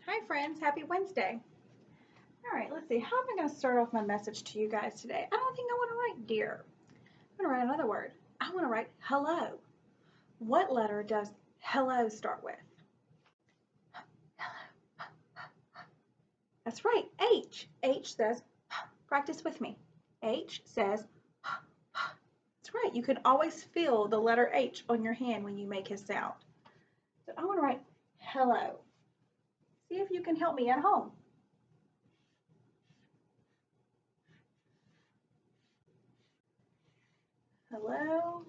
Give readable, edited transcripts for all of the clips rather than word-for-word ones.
Hi friends, happy Wednesday. All right, let's see. How am I going to start off my message to you guys today? I don't think I want to write dear. I'm going to write another word. I want to write hello. What letter does hello start with? That's right, H. H says, practice with me. H says, that's right. You can always feel the letter H on your hand when you make his sound. So I want to write hello. See if you can help me at home. Hello,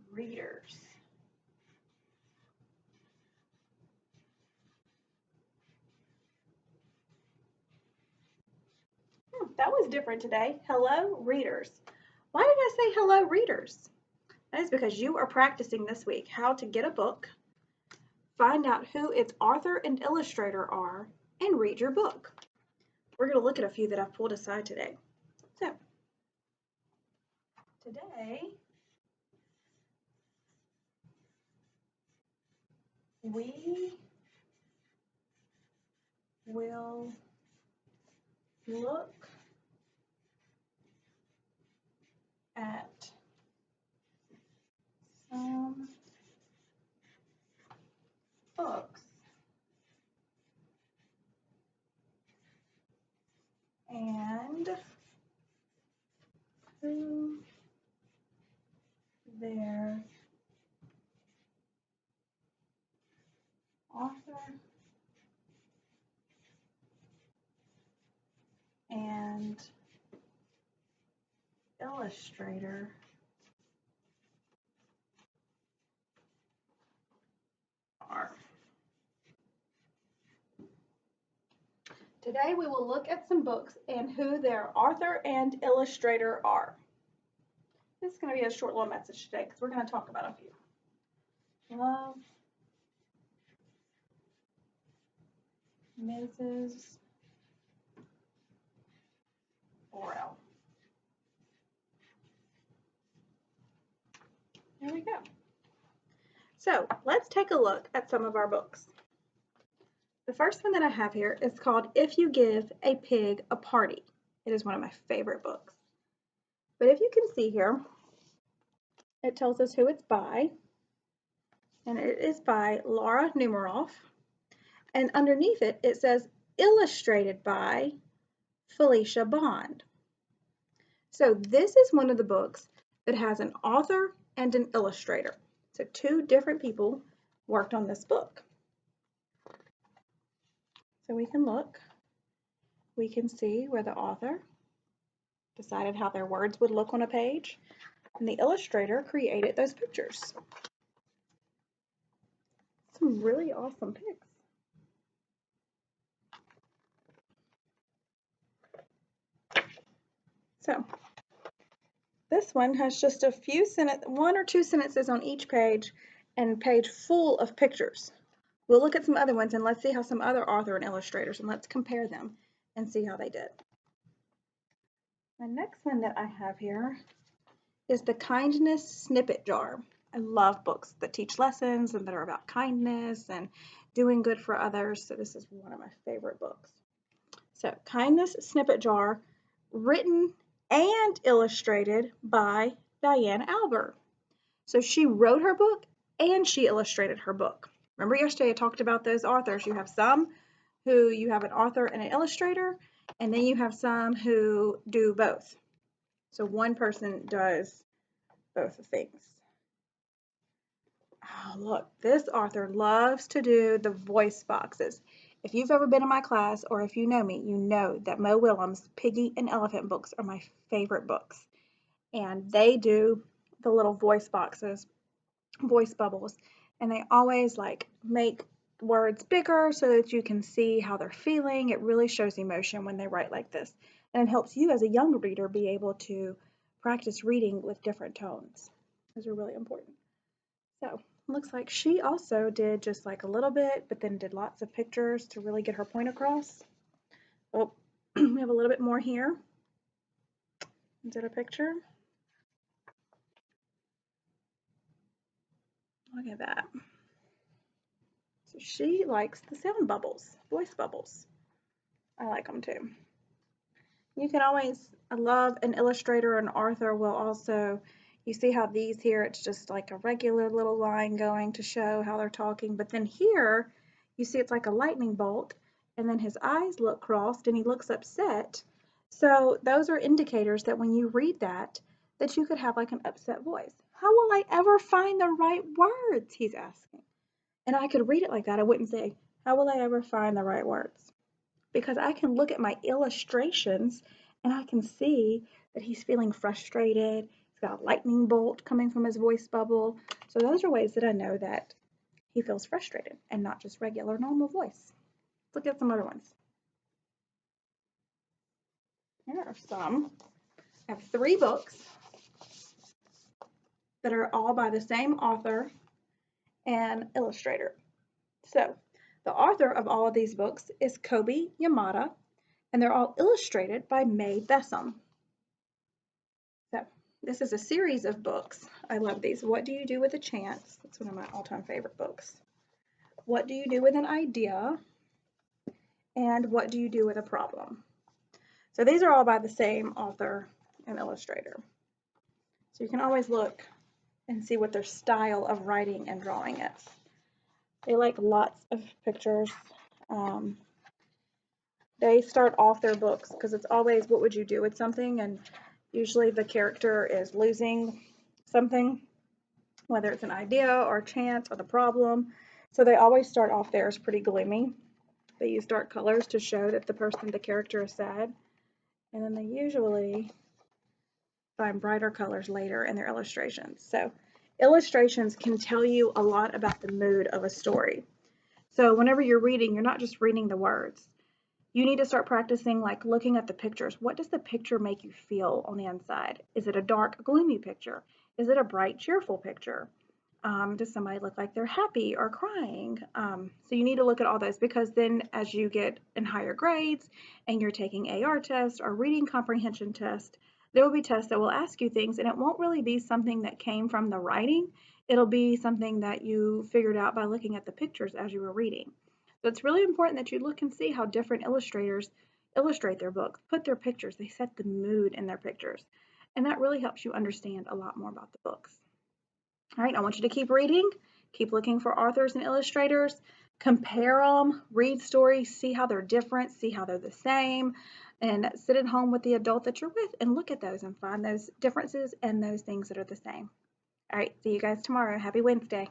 readers. That was different today. Hello, readers. Why did I say hello, readers? That is because you are practicing this week how to get a book, find out who its author and illustrator are, and read your book. We're going to look at a few that I've pulled aside today. So, today we will look at some books and who their author and illustrator are. Today we will look at some books and who their author and illustrator are. This is going to be a short little message today because we're going to talk about a few. Love, Mrs. Orwell. There we go. So let's take a look at some of our books. The first one that I have here is called If You Give a Pig a Party. It is one of my favorite books. But if you can see here, it tells us who it's by, and it is by Laura Numeroff. And underneath it, it says illustrated by Felicia Bond. So this is one of the books that has an author and an illustrator. So two different people worked on this book. So we can look, we can see where the author decided how their words would look on a page, and the illustrator created those pictures. Some really awesome pics. So this one has just a few one or two sentences on each page and page full of pictures. We'll look at some other ones and let's see how some other author and illustrators, and let's compare them and see how they did. The next one that I have here is the Kindness Snippet Jar. I love books that teach lessons and that are about kindness and doing good for others. So this is one of my favorite books. So Kindness Snippet Jar, written and illustrated by Diane Albert. So she wrote her book and she illustrated her book. Remember yesterday I talked about those authors. You have some who you have an author and an illustrator, and then you have some who do both. So one person does both things. Oh, look, this author loves to do the voice boxes. If you've ever been in my class or if you know me, you know that Mo Willems' Piggy and Elephant books are my favorite books. And they do the little voice boxes, voice bubbles, and they always like make words bigger so that you can see how they're feeling. It really shows emotion when they write like this. And it helps you as a young reader be able to practice reading with different tones. Those are really important. So looks like she also did just like a little bit, but then did lots of pictures to really get her point across. Oh, we have a little bit more here. Is that a picture? Look at that. So she likes the sound bubbles, voice bubbles. I like them too. You can always, I love an illustrator or an author will also, you see how these here, it's just like a regular little line going to show how they're talking. But then here, you see it's like a lightning bolt, and then his eyes look crossed and he looks upset. So those are indicators that when you read that you could have like an upset voice. How will I ever find the right words? He's asking. And I could read it like that. I wouldn't say, how will I ever find the right words? Because I can look at my illustrations and I can see that he's feeling frustrated. He's got a lightning bolt coming from his voice bubble. So those are ways that I know that he feels frustrated and not just regular normal voice. Let's look at some other ones. Here are some. I have 3 books that are all by the same author and illustrator. So the author of all of these books is Kobi Yamada, and they're all illustrated by Mae Bessem. So this is a series of books. I love these. What Do You Do with a Chance? That's one of my all-time favorite books. What Do You Do with an Idea? And What Do You Do with a Problem? So these are all by the same author and illustrator. So you can always look and see what their style of writing and drawing is. They like lots of pictures. They start off their books because it's always what would you do with something, and usually the character is losing something, whether it's an idea or chance or the problem. So they always start off theirs pretty gloomy. They use dark colors to show that the character is sad. And then they usually find brighter colors later in their illustrations. So illustrations can tell you a lot about the mood of a story. So whenever you're reading, you're not just reading the words. You need to start practicing like looking at the pictures. What does the picture make you feel on the inside? Is it a dark, gloomy picture? Is it a bright, cheerful picture? Does somebody look like they're happy or crying? So you need to look at all those, because then as you get in higher grades and you're taking AR tests or reading comprehension tests, there will be tests that will ask you things, and it won't really be something that came from the writing. It'll be something that you figured out by looking at the pictures as you were reading. So it's really important that you look and see how different illustrators illustrate their books, put their pictures, they set the mood in their pictures. And that really helps you understand a lot more about the books. All right, I want you to keep reading, keep looking for authors and illustrators, compare them, read stories, see how they're different, see how they're the same, and sit at home with the adult that you're with and look at those and find those differences and those things that are the same. All right, see you guys tomorrow. Happy Wednesday.